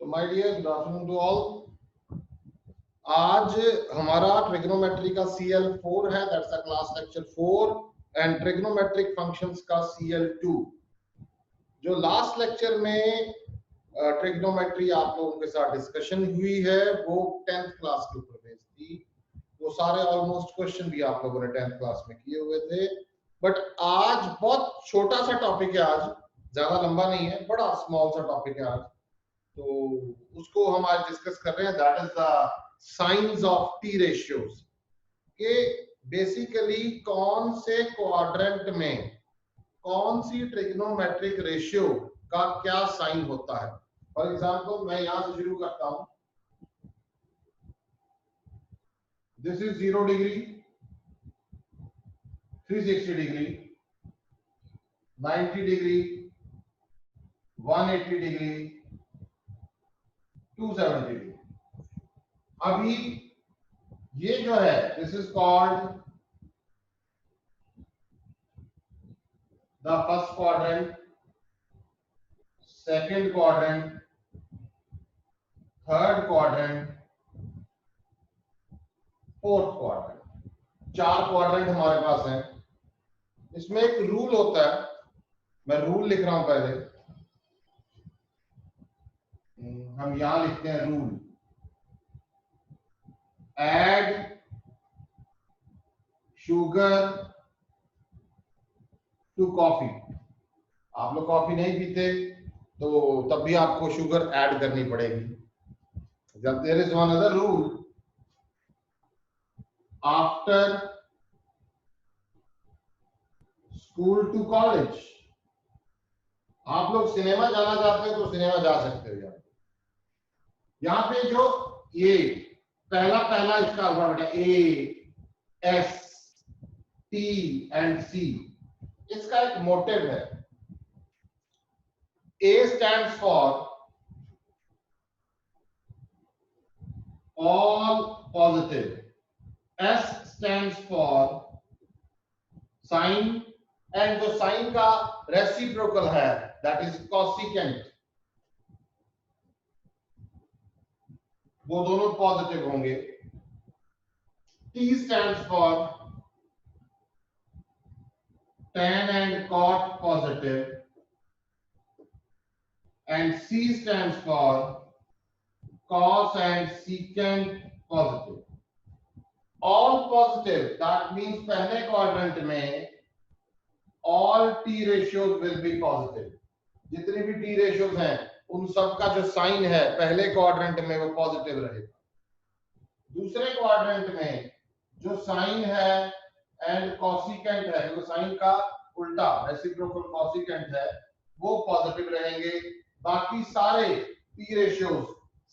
तो my dear, good afternoon to all. आज हमारा ट्रिग्नोमेट्री का CL4 है, that's the class lecture 4 and trigonometric functions का CL2। जो लास्ट लेक्चर में ट्रिग्नोमेट्री आप लोगों के साथ डिस्कशन हुई है वो 10th क्लास के ऊपर बेस्ड थी। वो सारे ऑलमोस्ट क्वेश्चन भी आप लोगों ने 10th क्लास में किए हुए थे, बट आज बहुत छोटा सा टॉपिक है। आज ज्यादा लंबा नहीं है, बड़ा स्मॉल सा टॉपिक है आज, तो उसको हम आज डिस्कस कर रहे हैं। That is the science of T ratios के बेसिकली कौन से क्वाड्रेंट में कौन सी ट्रिग्नोमेट्रिक रेशियो का क्या साइन होता है। फॉर एग्जांपल मैं यहां से शुरू करता हूं। This is 0 degree, 360 degree, 90 degree, 180 degree, 270 degree. अभी ये जो है this is called the first quadrant, second quadrant, third quadrant, fourth quadrant. 4 quadrant हमारे पास हैं। इसमें एक रूल होता है, मैं रूल लिख रहा हूं पहले। हम यहां लिखते हैं rule, add sugar to coffee. आप लोग कॉफी नहीं पीते तो तब भी आपको शुगर ऐड करनी पड़ेगी। जब there is one other rule, after school to college. आप लोग सिनेमा जाना चाहते हो तो सिनेमा जा सकते हो। यहाँ पे जो ये पहला पहला इसका अल्फाबेट है A, S, T and C, इसका एक मोटिव है। A stands for all positive, S stands for sine, and जो साइन का रेसिप्रोकल है दैट इज कॉसिकेंट, वो दोनों पॉजिटिव होंगे। T stands for tan and cot positive, and C stands for cos and secant positive. All positive, that means पहले quadrant में all T ratios will be positive. जितने भी T ratios हैं उन सब का जो साइन है पहले क्वाड्रेंट में वो पॉजिटिव रहेगा। दूसरे क्वाड्रेंट में जो साइन है एंड कॉसिकेंट है, जो साइन का उल्टा रेसिप्रोकल कॉसिकेंट है, वो पॉजिटिव रहेंगे। बाकी सारे T रेशियोज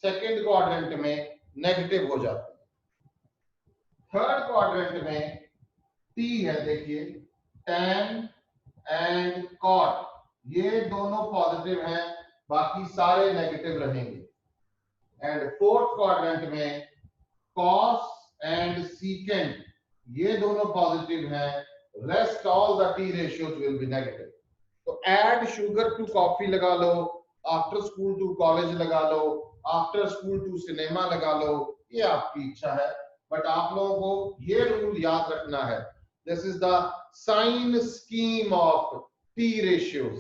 सेकंड क्वाड्रेंट में नेगेटिव हो जाते हैं। थर्ड क्वाड्रेंट में T है, देखिए tan एंड cot, ये दोनों पॉजिटिव हैं, बाकी सारे नेगेटिव रहेंगे। एंड फोर्थ क्वाड्रेंट में cos एंड secant, ये दोनों पॉजिटिव हैं, rest all the T ratios will be negative. तो ऐड शुगर टू कॉफी लगा लो, आफ्टर स्कूल टू कॉलेज लगा लो, आफ्टर स्कूल टू सिनेमा लगा लो, ये आपकी इच्छा है, बट आप लोगों को ये रूल याद रखना है। This is the sine scheme of T ratios।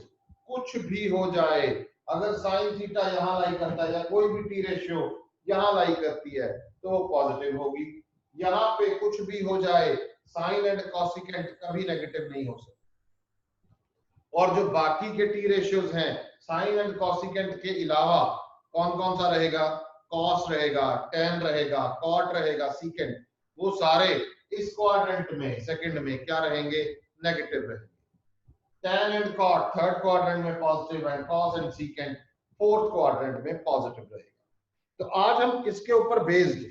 कुछ भी हो जाए, अगर साइन थीटा यहाँ लाई करता है या कोई भी T रेशियो यहाँ लाई करती है तो वो पॉजिटिव होगी। यहाँ पे कुछ भी हो जाए, साइन एंड कॉसिकेंट कभी नेगेटिव नहीं हो सकता। और जो बाकी के T रेशियोज हैं, साइन एंड कॉसिकेंट के अलावा कौन कौन सा रहेगा? कॉस रहेगा, tan रहेगा, कॉट रहेगा, सीकेंट, वो सारे इस क्वाड्रेंट में सेकंड में क्या रहेंगे? नेगेटिव रहेंगे। tan and cot third quadrant में positive and cos and secant fourth quadrant में पॉजिटिव रहेगा। तो आज हम इसके ऊपर बेस्ड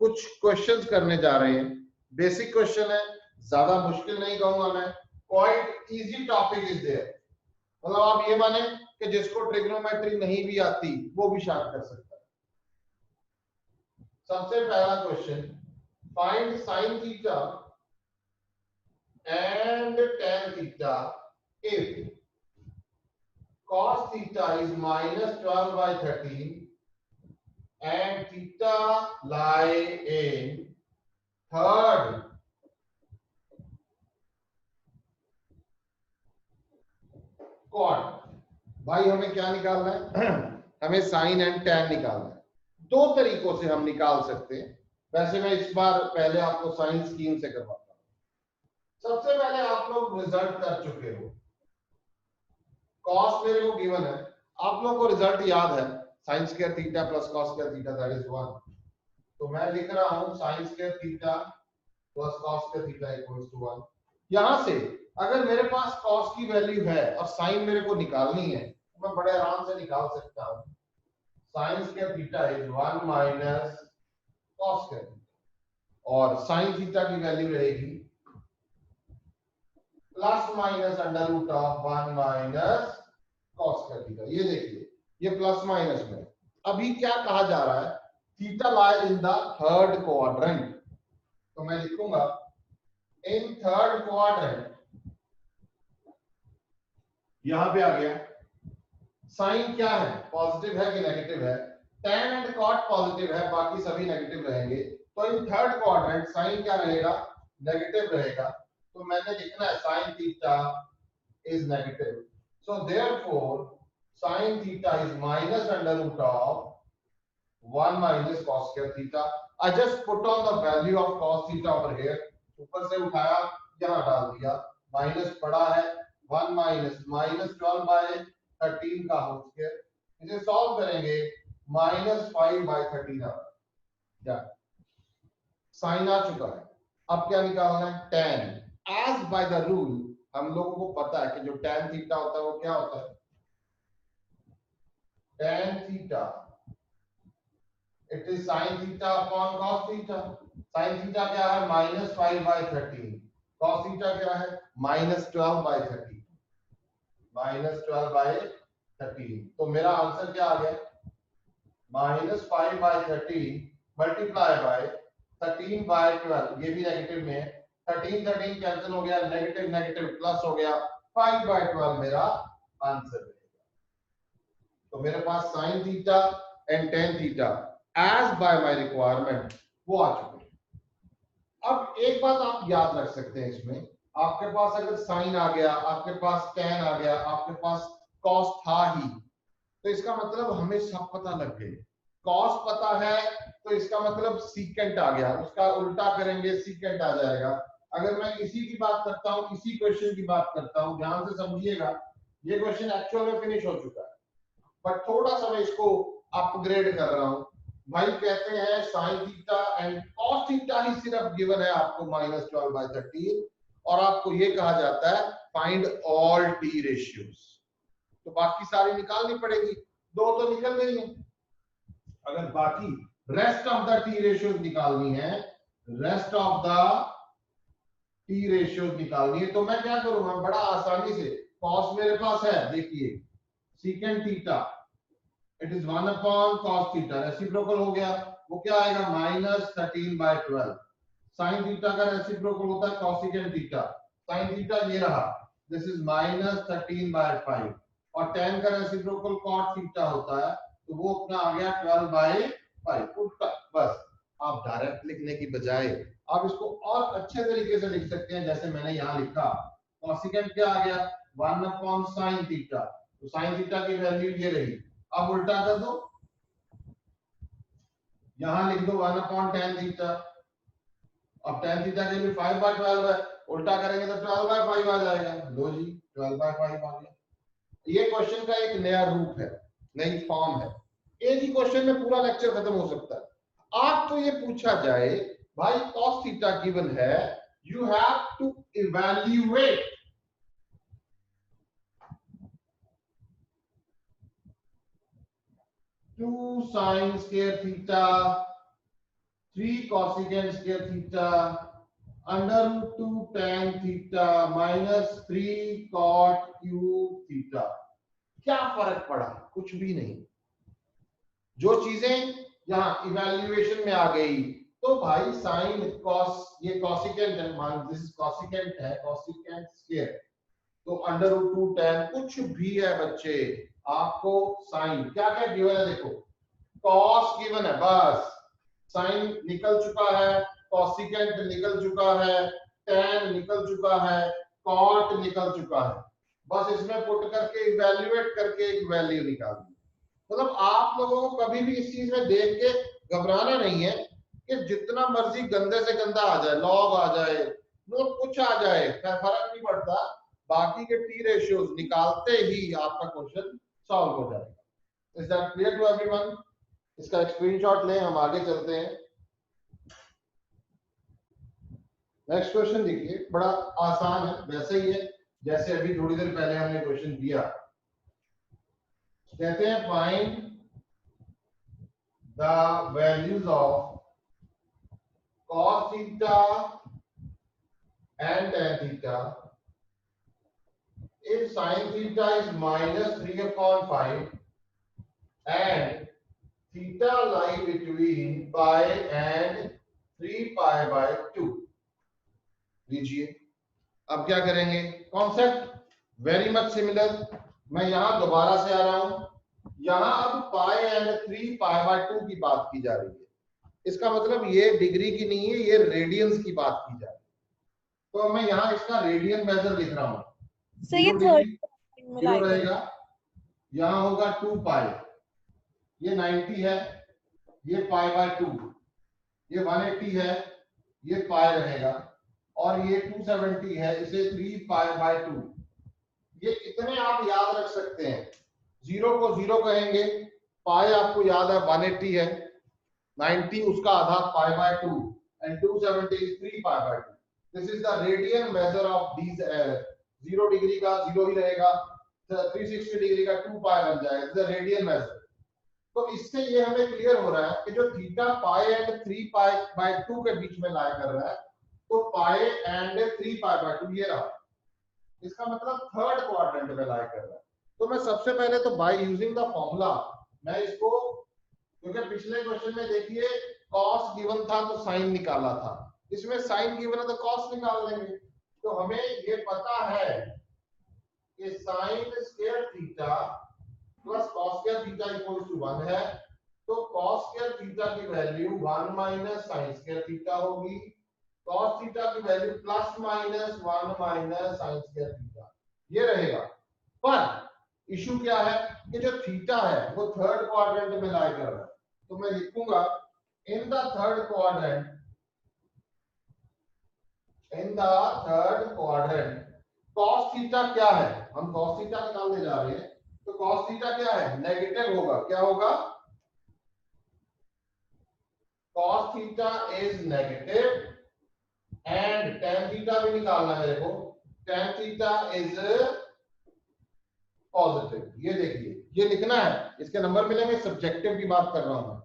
कुछ क्वेश्चंस करने जा रहे हैं। बेसिक क्वेश्चन है, ज्यादा मुश्किल नहीं कहूंगा मैं, quite easy topic is there. मतलब आप ये माने कि जिसको ट्रिग्नोमेट्री नहीं भी आती वो भी शायद कर सकता है। सबसे पहला question, find sign theta and tan theta if cos theta is -12/13 and theta lie in third quadrant। भाई हमें क्या निकालना है? हमें साइन एंड टैन निकालना है। दो तरीकों से हम निकाल सकते हैं। वैसे मैं इस बार पहले आपको साइन स्कीम से करवाता हूं। सबसे पहले आप लोग रिजल्ट कर चुके हो, कॉस मेरे को गिवन है, आप लोगों को रिजल्ट याद है, sine square theta plus cos square theta that is 1। तो मैं लिख रहा हूं sine square theta plus cos square theta equals to 1। यहां से अगर मेरे पास कॉस की वैल्यू है और साइन मेरे को निकालनी है तो मैं बड़े आराम से निकाल सकता हूं। Sine square theta is 1 minus cos square theta और साइन थीटा की वैल्यू रहेगी plus minus under root of 1 minus cos square theta. ये देखिए ये प्लस माइनस में अभी क्या कहा जा रहा है, theta lies in the third quadrant. तो मैं लिखूंगा इन थर्ड क्वाड्रेंट, यहां पे आ गया साइन क्या है, पॉजिटिव है कि नेगेटिव है, tan एंड cot पॉजिटिव है, बाकी सभी नेगेटिव रहेंगे। तो इन थर्ड क्वाड्रेंट साइन क्या रहेगा, नेगेटिव रहेगा। तो मैंने लिखना है sine theta is negative, so therefore sine theta is minus under root of 1 minus cos square theta। I just put on the value of cos theta over here, ऊपर से उठाया यहाँ डाल दिया, माइनस पड़ा है 1 माइनस माइनस 12 बाय 13 का whole square. इसे सॉल्व करेंगे माइनस 5 बाय 13 आ साइन आ चुका है। अब क्या निकालना है, tan। As by the rule हम लोगों को पता है कि जो tan थीटा होता है वो क्या होता है, tan theta it is sine theta upon cos theta. Sine theta क्या है माइनस 5 बाय 13, कॉस थीटा क्या है माइनस 12 बाय 13, माइनस 12 बाय 13। तो मेरा आंसर क्या आ गया, minus 5 by 13 multiply by 13 by 12, ये भी नेगेटिव में है, 13 13 कैंसिल हो गया, नेगेटिव नेगेटिव प्लस हो गया, 5 बाय 12 मेरा आंसर रहेगा। तो मेरे पास sine theta and tan theta as by my requirement वो आ चुके हैं। अब एक बात आप याद रख सकते हैं इसमें, आपके पास अगर साइन आ गया, आपके पास टेन आ गया, आपके पास कॉस था ही, तो इसका मतलब हमें सब पता लग गए। कॉस पता है तो इसका मतलब सीकेंट आ गया, उसका उल्टा करेंगे सीकेंट आ जाएगा। अगर मैं इसी की बात करता हूं, इसी क्वेश्चन की बात करता हूं, ध्यान से समझिएगा, ये क्वेश्चन एक्चुअल में फिनिश हो चुका है, बट थोड़ा सा मैं इसको अपग्रेड कर रहा हूं। भाई कहते हैं sine theta and cos theta ही सिर्फ गिवन है आपको माइनस 12 बाय 13, और आपको ये कहा जाता है फाइंड ऑल टी रेशियोज। तो बाकी सारी निकालनी पड़ेगी, दो तो निकल गई है। अगर बाकी rest of the T ratios निकालनी है, rest of the T ratios निकालनी है, तो मैं क्या करूंगा, बड़ा आसानी से, कॉस मेरे पास है, देखिए secant theta it is 1 upon cos theta, reciprocal हो गया, वो क्या आएगा माइनस 13 बाय 12। साइन थीटा का रेसिप्रोकल होता है cosecant थीटा, साइन थीटा ये रहा, दिस इज माइनस 13 बाय 5, और tan का रेसिप्रोकल cot थीटा होता है, तो वो अपना आ गया 12 बाय 5 उल्टा। बस आप डायरेक्ट लिखने की बजाय आप इसको और अच्छे तरीके से लिख सकते हैं, जैसे मैंने यहाँ लिखा, cosecant क्या आ गया 1 अपॉन साइन थीटा, तो साइन थीटा की वैल्यू ये रही, अब उल्टा कर दो, यहां लिख दो 1 अपॉन tan थीटा, अब tan थीटा के लिए 5 बाय 12 है, उल्टा करेंगे तो 12 बाय 5 आ जाएगा। लो जी 12 बाय 5 आ गया। ये क्वेश्चन का एक नया रूप है, नई फॉर्म है, एक ही क्वेश्चन में पूरा लेक्चर खत्म हो सकता है। आप तो ये पूछा जाए भाई cos थीटा गिवन है, you have to evaluate 2 sin square theta 3 cosecant square theta under root 2 tan theta minus 3 cot cube theta। क्या फर्क पड़ा, कुछ भी नहीं। जो चीजें यहाँ इवैल्यूएशन में आ गई, तो भाई साइन कॉस, ये कॉसिकेंट है, मान दिस कॉसिकेंट है, कॉसिकेंट स्क्वायर, तो अंडर रूट 2 tan कुछ भी है बच्चे, आपको साइन क्या क्या गिवन है देखो, कॉस गिवन है, बस साइन निकल चुका है, कॉसिकेंट निकल चुका है, tan निकल चुका है, कॉट निकल चुका है, बस इसमें पुट करके इवैल्यूएट करके एक वैल्यू निकाल दी। मतलब आप लोगों को कभी भी इस चीज में देख के घबराना नहीं है कि जितना मर्जी गंदे से गंदा आ जाए, लॉग आ जाए, मतलब कुछ आ जाए, फर्क नहीं पड़ता, बाकी के टी रेशियोज निकालते ही आपका क्वेश्चन सॉल्व हो जाएगा। Is that clear to everyone? इसका स्क्रीनशॉट लें, हम आगे चलते हैं। नेक्स्ट क्वेश्चन देखिए, बड़ा आसान है, वैसे ही है जैसे अभी थोड़ी देर पहले हमने क्वेश्चन दिया। कहते हैं find the values of cos theta and tan theta if sin theta is minus 3/5 and theta lie between pi and 3π/2। लीजिए अब क्या करेंगे, कॉन्सेप्ट वेरी मच सिमिलर। मैं यहां दोबारा से आ रहा हूं, यहां अब पाई एंड 3π/2 की बात की जा रही है। इसका मतलब ये डिग्री की नहीं है, ये रेडियंस की बात की जा रही है। तो मैं यहाँ इसका रेडियन मेजर लिख रहा हूँ, 0 डिग्री 0 रहेगा, यहाँ होगा 2π, ये 90 है, ये π/2, ये 180 है, ये पाई रहेगा, और ये 270 है, इसे 3π/2। ये इतने आप याद रख सकते हैं। 0 को 0 कहेंगे, पाई आपको याद है 180 है, 90 उसका आधा π/2 and 270 is 3π/2। This is the radian measure of these 0 degree का 0 ही रहेगा, 360 डिग्री का 2π बन जाएगा, this is the radian measure। तो इससे ये हमें क्लियर हो रहा है कि जो थीटा पाई एंड 3π/2 के बीच में लाई कर रहा है, तो पाई एंड 3π/2 ये रहा, इसका मतलब थर्ड क्वाड्रेंट में लाई कर रहा है। तो मैं सबसे पहले तो बाय यूजिंग द फॉर्मूला मैं इसको, क्योंकि पिछले क्वेश्चन में देखिए कॉस गिवन था तो साइन निकाला था, इसमें साइन गिवन है तो कॉस निकाल लेंगे। तो हमें ये पता है कि sine square theta plus cos square theta equals to 1 है, तो कॉस स्क्वायर थीटा की value 1 minus sine square theta होगी, कॉस थीटा की value plus minus 1 minus sine square theta, ये रहेगा। पर इशू क्या है कि जो थीटा है वो थर्ड क्वाड्रेंट में लाई कर रहा है, तो मैं लिखूंगा in the third quadrant, in the third quadrant cos theta क्या है, हम cos थीटा निकालने जा रहे हैं, तो cos थीटा क्या है, नेगेटिव होगा, क्या होगा, cos theta is negative and tan theta भी निकालना है मेरे को, tan थीटा इज पॉजिटिव। ये देखिए ये लिखना है, इसके नंबर मिलेंगे, सब्जेक्टिव की बात कर रहा हूं मैं।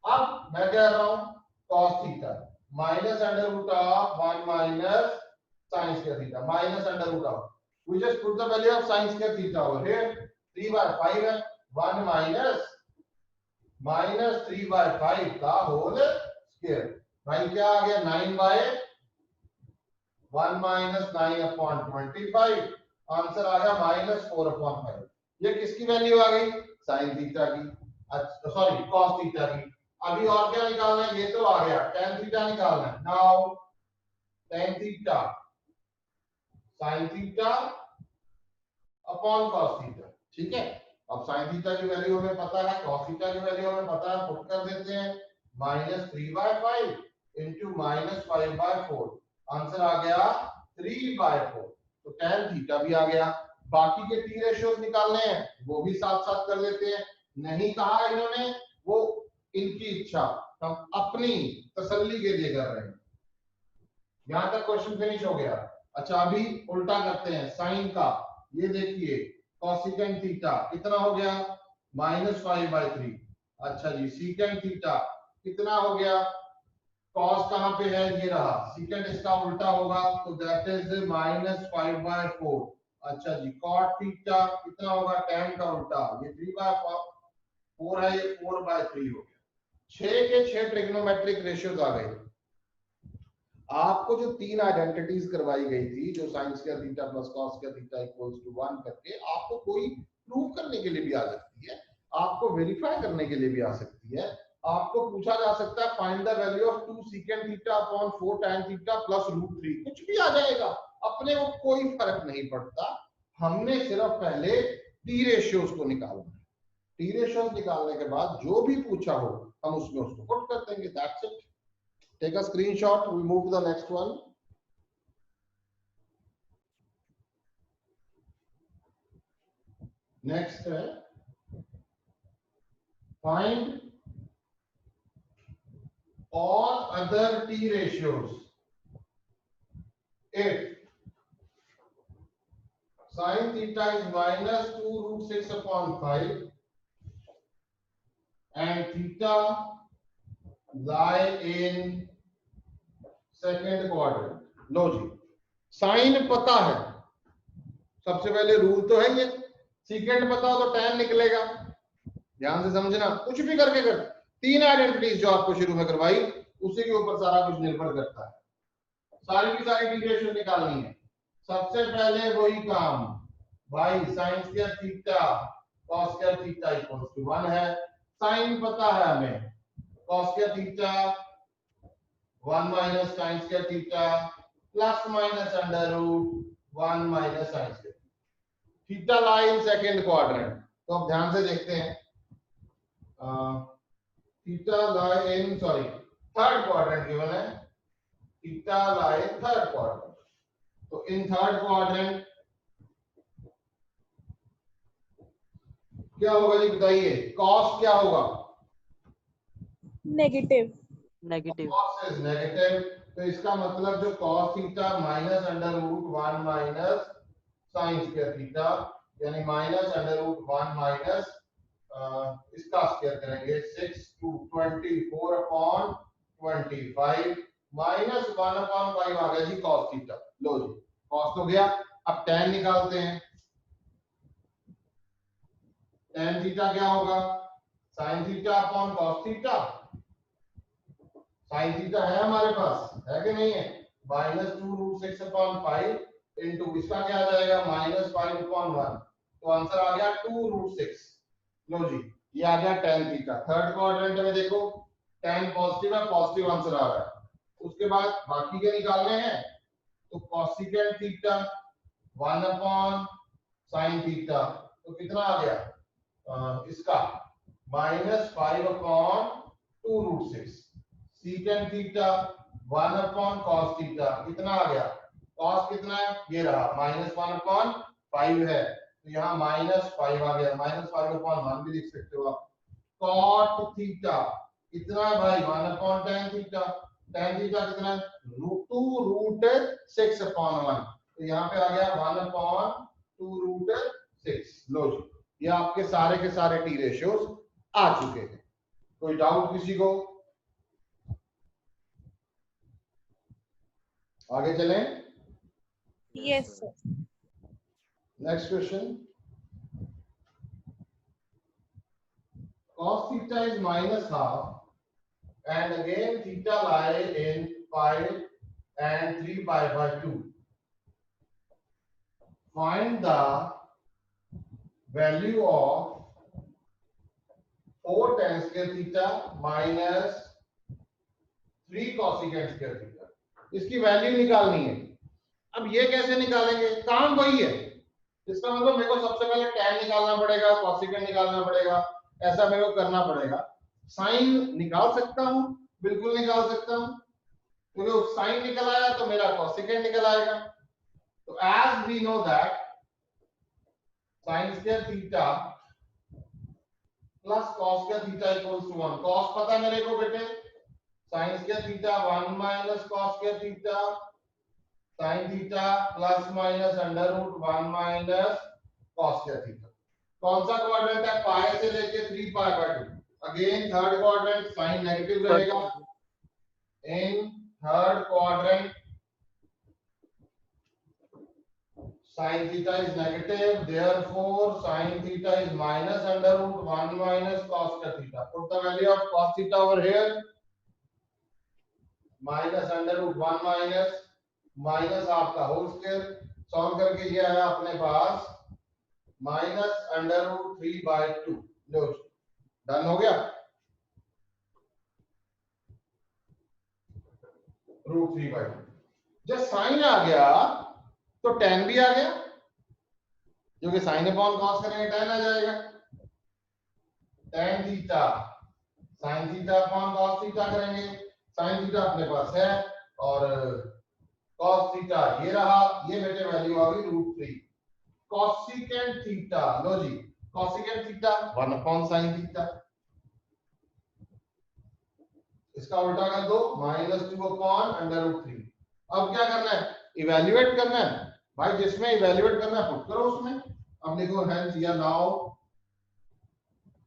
अब मैं कह रहा हूं cos theta minus under root of 1 minus sin square theta minus under root of, we just put the value of sin square theta over here, 3/5 है, 1 minus 3/5 का होल स्क्वायर, भाई क्या आ गया 9/1 minus 9/25, आंसर आ गया -4/5। ये किसकी वैल्यू आ गई, sin थीटा की, अच्छा सॉरी cos थीटा की। अभी और क्या निकालना है, ये तो आ गया tan थीटा निकालना है। Now tan theta sin theta upon cos theta, ठीक है। अब sin थीटा की वैल्यू हमें पता है, cos थीटा की वैल्यू हमें पता है, पुट कर देते हैं -3/5 into -5/4, आंसर आ गया 3/4। तो tan थीटा भी आ गया। बाकी के टी रेशियोज निकालने हैं वो भी साथ साथ कर लेते हैं, नहीं कहा इन्होंने, वो इनकी इच्छा, हम अपनी तसल्ली के लिए कर रहे हैं। यहां तक क्वेश्चन फिनिश हो गया। अच्छा अभी उल्टा करते हैं साइन का, ये देखिए कोसिकेंट थीटा कितना हो गया -5/3। अच्छा जी सीकेंट थीटा कितना हो गया, कॉस कहां पे है, ये रहा, सीकेंट इसका उल्टा होगा तो दैट इज -5/4। अच्छा जी कॉट थीटा कितना होगा, tan का उल्टा, ये 3/4 है, ये 4/3 हो गया। 6 के 6 ट्रिग्नोमेट्रिक रेशियोज आ गए। आपको जो 3 आइडेंटिटीज करवाई गई थी, जो sin square theta plus cos square theta equals to 1 करके, आपको कोई प्रूव करने के लिए भी आ सकती है, आपको वेरीफाई करने के लिए भी आ सकती है। आपको पूछा जा सकता है find the value of 2 secant theta upon 4 tan theta plus √3, कुछ भी आ जाएगा, अपने को कोई फर्क नहीं पड़ता। हमने सिर्फ पहले टी रेशियोज को निकालना है। टी रेशियोज निकालने के बाद जो भी पूछा हो हम उसमें उसको पुट कर देंगे। That's it. Take a screenshot, we move to the next one. Next है find all other t ratios if sin theta is minus 2√6 upon 5 and theta lie in second quadrant. लो जी, साइन पता है, सबसे पहले rule तो है ये, सीकेंड पता हो तो tan निकलेगा। ध्यान से समझना, कुछ भी करके कर, 3 आइडेंटिटीज जो आपको शुरू में करवाई उसी के ऊपर सारा कुछ निर्भर करता है। सारी की सारी टी रेशियो निकालनी है। सबसे पहले वही काम भाई, sine square theta cos square theta equals to 1 है। साइन पता है हमें, cos square theta 1 minus sin square theta plus minus under root 1 minus sin square. Theta lie in second quadrant, तो अब ध्यान से देखते हैं। Theta lie in third quadrant given है, theta lie in third quadrant. तो इन थर्ड क्वाड्रेंट क्या होगा जी बताइए, कॉस क्या होगा? नेगेटिव। कॉस इज नेगेटिव, तो इसका मतलब जो cos theta minus under root 1 minus sin square theta, यानी माइनस अंडर रूट 1 माइनस इसका स्क्वायर करेंगे 6 to 24 अपॉन 25 माइनस 1 अपॉन 5 आ गया जी cos थीटा। लो जी, cos तो गया, अब tan निकालते हैं। tan थीटा क्या होगा? sin theta upon cos theta. sin theta है हमारे पास, है कि नहीं है? माइनस 2√6 अपॉन 5 इंटू इसका क्या आ जाएगा, माइनस 5 अपॉन 1, तो आंसर आ गया 2√6। लो जी, ये आ गया tan थीटा। थर्ड क्वाड्रेंट में देखो tan पॉजिटिव है, पॉजिटिव आंसर आ रहा है। उसके बाद बाकी के निकालने हैं, तो cosecant theta 1 upon sin theta, तो कितना आ गया इसका minus 5 upon 2√6। Secant theta 1 upon cos theta, कितना आ गया, cos कितना है, ये रहा माइनस 1 अपॉन 5 है, तो यहाँ माइनस 5 आ गया, माइनस 5 अपॉन 1 भी लिख सकते हो आप। cot थीटा कितना है भाई, 1 upon tan theta, tan theta कितना है, 2√6 अपॉन 1, तो यहाँ पे आ गया 1 अपॉन 2√6। लो जी, ये आपके सारे के सारे टी रेशियोज आ चुके हैं। कोई डाउट किसी को? आगे चलें। Yes sir. Next question, cos theta is minus half and again theta lie in 5 and 3 pi by 2. Find the value of 4 tan square theta minus 3 cosecant square theta। इसकी value निकालनी है। अब ये कैसे निकालेंगे, काम वही है। इसका मतलब मेरे को सबसे पहले tan निकालना पड़ेगा, cosecant निकालना पड़ेगा, ऐसा मेरे को करना पड़ेगा। साइन निकाल सकता हूं, बिल्कुल निकाल सकता हूं, क्योंकि साइन निकल आया तो मेरा cosecant निकल आएगा। तो as we know that sin square theta plus cos square theta equals to 1। cos पता है मेरे को बेटे, sin square theta 1 minus cos square theta sin theta plus minus under root 1 minus cos square theta. कौन सा quadrant है, pi से लेके 3 pi by 2। Again third quadrant sine negative रहेगा। In third quadrant sin theta is negative, therefore sin theta is minus under root 1 minus cos theta. Put the value of cos theta over here, minus under root 1 minus आपका whole square, solve करके ये आया अपने पास minus under root 3 bye 2। लो done हो गया। √3/2 जब sign आ गया तो tan भी आ गया, जो कि साइन अपॉन कॉस करेंगे tan आ जाएगा। tan theta sine theta upon cos theta करेंगे, साइन थीटा अपने पास है और कॉस थीटा ये रहा, ये बेटे वैल्यू आ गई √3। कॉसिकेंट थीटा, लो जी cosecant theta 1 upon sine theta, इसका उल्टा कर दो -2 अपॉन √3। अब क्या करना है, इवैल्यूएट करना है भाई, जिसमें इवैल्यूएट करना है पुट करो उसमें। अब लिखो hence here now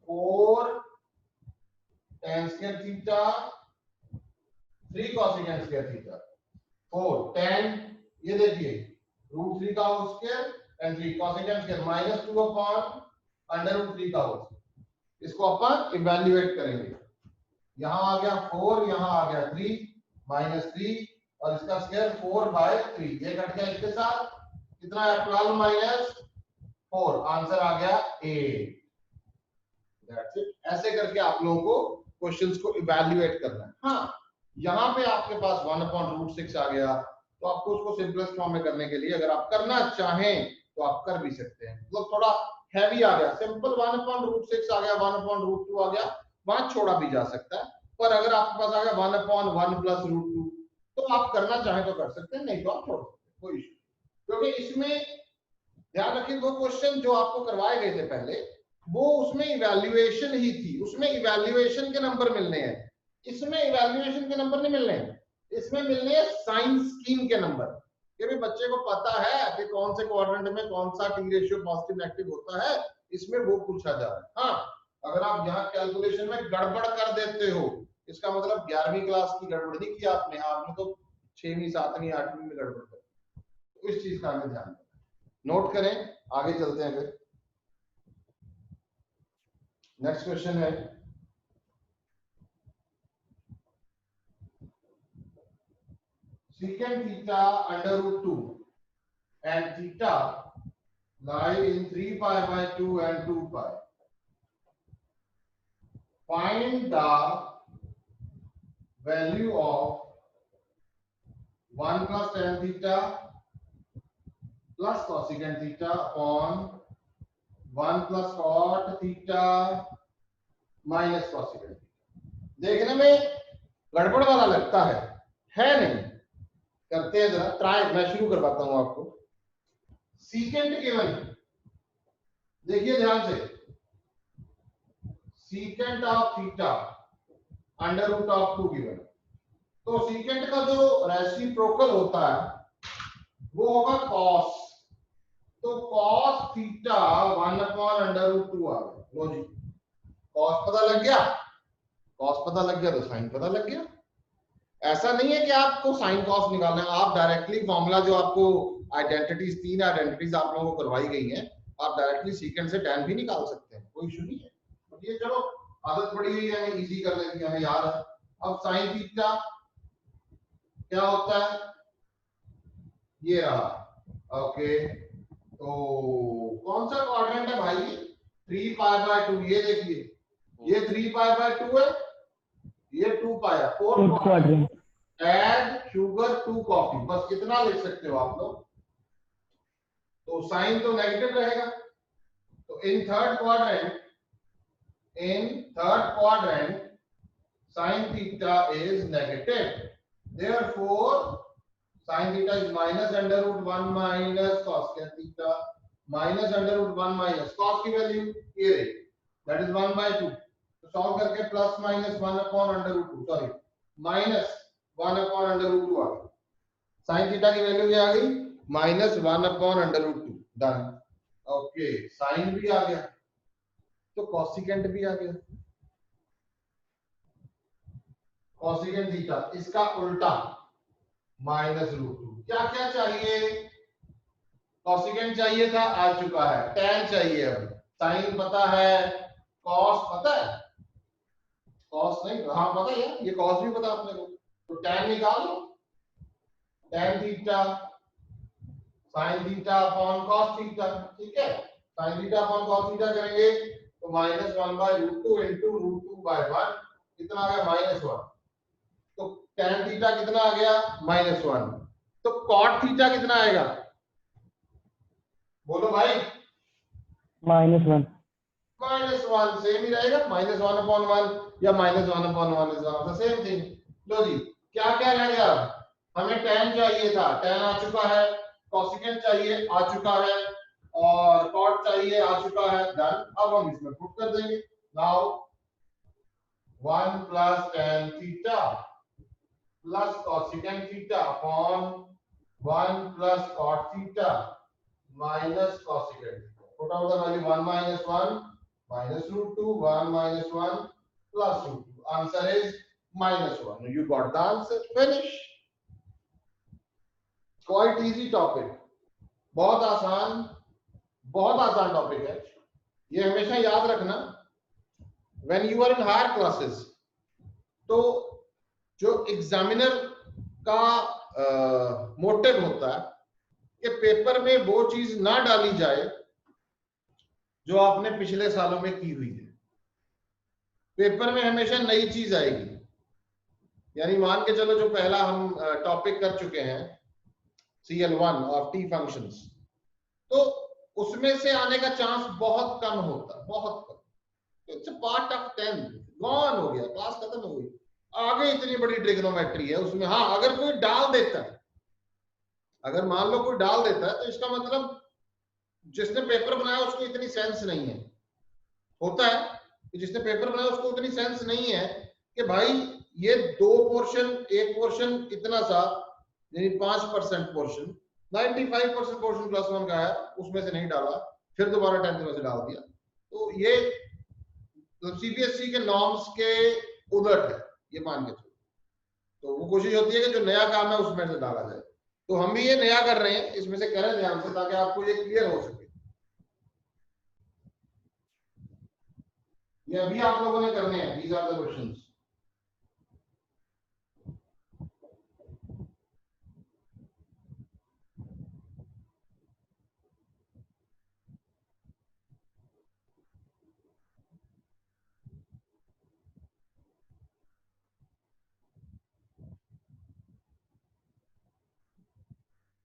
4 tan square theta 3 cosecant square theta 4 tan, ये देखिए √3 का whole square and 3 cosecant square -2 upon √3 का होल। इसको अपन इवैल्यूएट करेंगे, यहां आ गया 4, यहां आ गया 3 -3 और इसका स्क्वायर 4/3, ये कट गया इसके साथ, कितना है 12 - 4, आंसर आ गया 8। That's it. ऐसे करके आप लोगों को क्वेश्चंस को इवैल्यूएट करना है। हाँ, यहां पे आपके पास 1/√6 आ गया, तो आपको उसको सिंपलेस्ट फॉर्म में करने के लिए अगर आप करना चाहें तो आप कर भी सकते हैं। मतलब थोड़ा हैवी आ गया, सिंपल 1/√6 आ गया, 1/√2 आ गया, वहां छोड़ा भी जा सकता है। पर अगर आपके पास आ गया 1/1 + √2 तो आप करना चाहें तो कर सकते हैं, नहीं तो आप छोड़ सकते हैं, कोई इशू। क्योंकि इसमें ध्यान रखिए वो क्वेश्चन जो आपको करवाए गए थे पहले, वो उसमें इवैल्यूएशन ही थी, उसमें इवैल्यूएशन के नंबर मिलने हैं, इसमें इवैल्यूएशन के नंबर नहीं मिलने हैं, इसमें मिलने हैं साइन स्कीम के नंबर। कि भी बच्चे को पता है कि कौन से क्वाड्रेंट में कौन सा टी रेशियो पॉजिटिव नेगेटिव होता है, इसमें वो पूछा जा रहा है। हाँ, अगर आप यहाँ कैलकुलेशन में गड़बड़ कर देते हो, इसका मतलब 11वीं क्लास की गड़बड़ नहीं की आपने, आपने तो 6वीं 7वीं 8वीं में गड़बड़ कर, तो इस चीज का हमें ध्यान रखना, नोट करें। आगे चलते हैं फिर नेक्स्ट क्वेश्चन है secant theta √2 and theta lie in 3π/2 and 2π. Find the value of 1 + tan theta plus cosecant theta upon 1 + cot theta minus cosecant theta। देखने में गड़बड़ वाला लगता है नहीं? करते हैं जरा ट्राई, मैं शुरू करवाता हूं आपको। सीकेंट गिवन, देखिए ध्यान से, सीकेंट ऑफ थीटा √2 गिवन, तो सीकेंट का जो रेसिप्रोकल होता है वो होगा कॉस, तो कॉस थीटा 1/√2 आ गया। लो जी, कॉस पता लग गया, कॉस पता लग गया तो साइन पता लग गया। ऐसा नहीं है कि आपको साइन कॉस निकालना है, आप डायरेक्टली फॉर्मूला जो आपको आइडेंटिटीज 3 आइडेंटिटीज आप लोगों को करवाई गई हैं, आप डायरेक्टली सीकेंट से tan भी निकाल सकते हैं, कोई इशू नहीं है। तो ये चलो आदत पड़ी हुई है, हमें इजी करने की, हमें याद है। अब साइन थीटा क्या होता है, ये रहा, ओके। तो कौन सा क्वाड्रेंट है भाई, 3π/2, ये देखिए, ये 3π/2 है, ये 2π है, 4 क्वाड्रेंट। एड शुगर 2 कॉफी, बस इतना लिख सकते हो आप लोग। तो साइन तो नेगेटिव रहेगा, तो in third quadrant sin theta is negative, therefore sin theta is -√1 minus cos theta, -√1 minus cos की वैल्यू ये रही, that is 1/2, तो सॉल्व करके +-1/√2, सॉरी -1/√2 आ गई, sin थीटा की वैल्यू क्या आ गई, -1/√2, डन। ओके, साइन भी आ गया तो कॉसिकेंट भी आ गया, कॉसिकेंट थीटा इसका उल्टा -√2। क्या क्या चाहिए, कॉसिकेंट चाहिए था, आ चुका है, tan चाहिए, अब साइन पता है, कॉस पता है, कॉस नहीं, हाँ पता है, ये कॉस भी पता अपने को, तो tan निकाल लो, tan theta sin theta upon cos theta, ठीक है, sin theta upon cos theta करेंगे तो -1/√2 इंटू √2/1 कितना आ गया -1। तो tan थीटा कितना आ गया -1। तो cot थीटा कितना आएगा बोलो भाई -1। -1 सेम ही रहेगा -1/1 या -1/1 इज द सेम थिंग। लो जी क्या क्या रह गया हमें tan चाहिए था tan आ चुका है cosecant चाहिए आ चुका है और cot चाहिए आ चुका है डन। अब हम इसमें पुट कर देंगे now 1 plus tan theta plus cosecant theta upon 1 plus cot theta minus cosecant theta. Put out the value 1 minus 1 minus √2 1 minus 1 plus √2. Answer is -1. You got the answer. Finish. Quite easy topic. बहुत आसान topic है। ये हमेशा याद रखना when you are in higher classes तो जो examiner का मोटिव होता है कि पेपर में वो चीज ना डाली जाए जो आपने पिछले सालों में की हुई है। पेपर में हमेशा नई चीज आएगी। यानी मान के चलो जो पहला हम टॉपिक कर चुके हैं CL1 ऑफ टी फंक्शंस, तो उसमें से आने का चांस बहुत कम होता है, बहुत कम। It's a part of 10 gone हो गया, क्लास खत्म हो गई। आगे इतनी बड़ी ट्रिग्नोमेट्री है उसमें। हाँ अगर कोई डाल देता है, अगर मान लो कोई डाल देता है तो इसका मतलब जिसने पेपर बनाया उसको इतनी सेंस नहीं है। होता है कि जिसने पेपर बनाया उसको इतनी सेंस नहीं है कि भाई ये दो पोर्शन, एक पोर्शन इतना सा यानी 5% पोर्शन 95% पोर्शन +1 का है उसमें से नहीं डाला, फिर दोबारा 10th में से डाल दिया। तो ये सीबीएसई के नॉर्म्स के उलट है, ये मान के चलो। तो वो कोशिश होती है कि जो नया काम है उसमें से डाला जाए। तो हम भी ये नया कर रहे हैं, इसमें से करें ध्यान से ताकि आपको ये क्लियर हो सके। ये अभी आप लोगों ने करने हैं। These are the questions.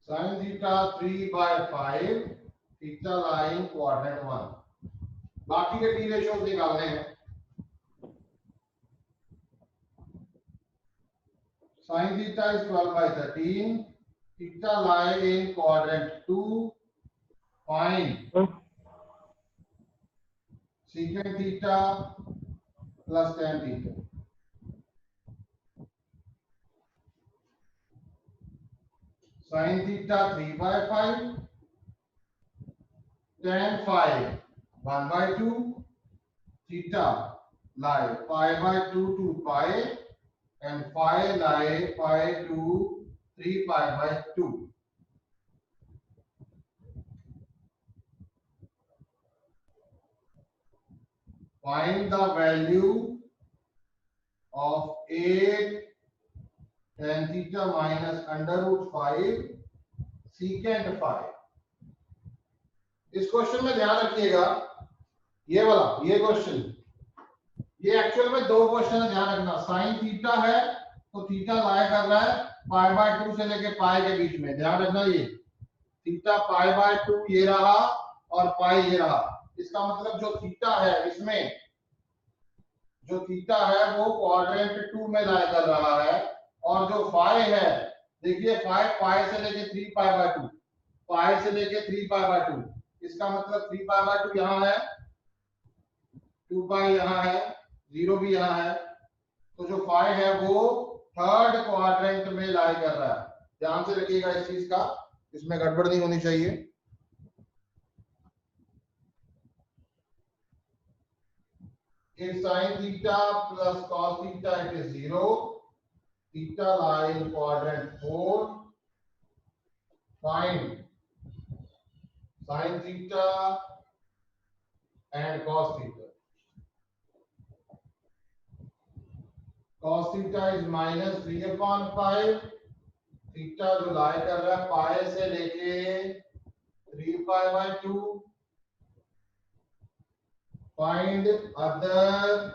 sin theta 3/5 theta line quadrant 1। बाकी के टी रेशियोज निकालने हैं। sin theta is 12/13 theta lie in quadrant 2 find secant theta plus tan theta। sin theta 3/5 tan phi 1/2 theta lie pi/2 to pi and phi lie pi to 3 pi/2। Find the value of 8 tan theta minus √5 secant phi। इस question में ध्यान रखिएगा, ये वाला ये question, ये actual में दो क्वेश्चन है, ध्यान रखना। साइन थीटा है तो थीटा लाई कर रहा है pi/2 से लेके पाई के बीच में, ध्यान रखना। ये थीटा pi/2 ये रहा और पाई ये रहा। इसका मतलब जो थीटा है इसमें, जो थीटा है वो क्वाड्रेंट 2 में लाई कर रहा है, और जो फाई है देखिए फाई पाई से लेके 3 pi/2, पाई से लेके 3 pi/2। इसका मतलब 3 pi/2 यहाँ है, 2 पाई यहाँ है, 0 भी यहाँ है। तो जो फाई है वो थर्ड क्वाड्रेंट में लाई कर रहा है। ध्यान से रखिएगा इस चीज का, इसमें गड़बड़ नहीं होनी चाहिए। If sin theta plus cos theta it is 0, theta lie in quadrant 4, find sin theta and cos theta। Cos theta is -3/5, theta जो लाई कर रहा है पाई से लेके 3 pi/2 find other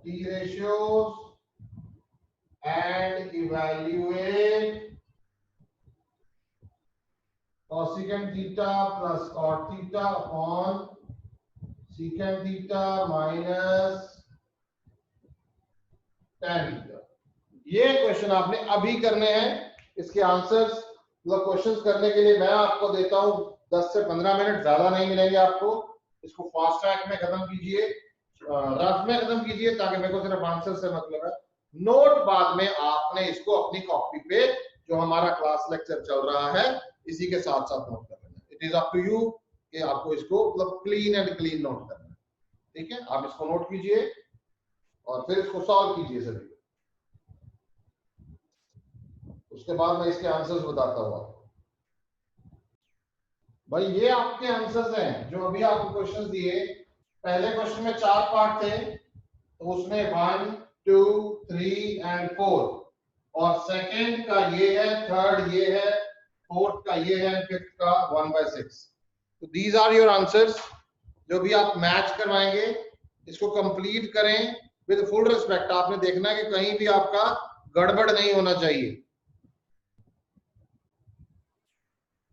t ratios and evaluate cosecant theta plus cot theta upon secant theta minus tan theta। ये question आपने अभी करने हैं। इसके आंसर्स मतलब क्वेश्चंस करने के लिए मैं आपको देता हूं 10 से 15 मिनट, ज्यादा नहीं मिलेंगे आपको। इसको फास्ट ट्रैक में खत्म कीजिए, रफ में खत्म कीजिए, ताकि मेरे को सिर्फ आंसर से मतलब है। नोट बाद में आपने इसको अपनी कॉपी पे जो हमारा क्लास लेक्चर चल रहा है इसी के साथ साथ नोट कर लेना। It is up to you कि आपको इसको मतलब क्लीन एंड क्लीन नोट करना है। ठीक है, आप इसको नोट कीजिए और फिर इसको सॉल्व कीजिए सभी। उसके बाद मैं इसके आंसर्स बताता हूँ आपको। भाई ये आपके आंसर्स हैं जो अभी आपको क्वेश्चंस दिए। पहले क्वेश्चन में 4 पार्ट थे, तो उसमें 1, 2, 3 एंड 4, और सेकंड का ये है, थर्ड ये है, फोर्थ का ये है, फिफ्थ का 1/6। तो दीज आर योर आंसर्स। जो भी आप मैच करवाएंगे इसको कंप्लीट करें विद फुल रिस्पेक्ट। आपने देखना है कि कहीं भी आपका गड़बड़ नहीं होना चाहिए।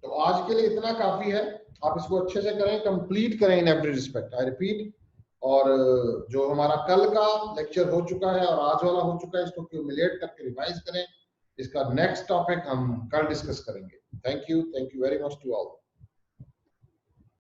तो आज के लिए इतना काफी है। आप इसको अच्छे से करें, कंप्लीट करें in every respect, I repeat. और जो हमारा कल का लेक्चर हो चुका है और आज वाला हो चुका है, इसको क्यूमुलेट करके रिवाइज करें। इसका नेक्स्ट टॉपिक हम कल डिस्कस करेंगे। Thank you very much to all.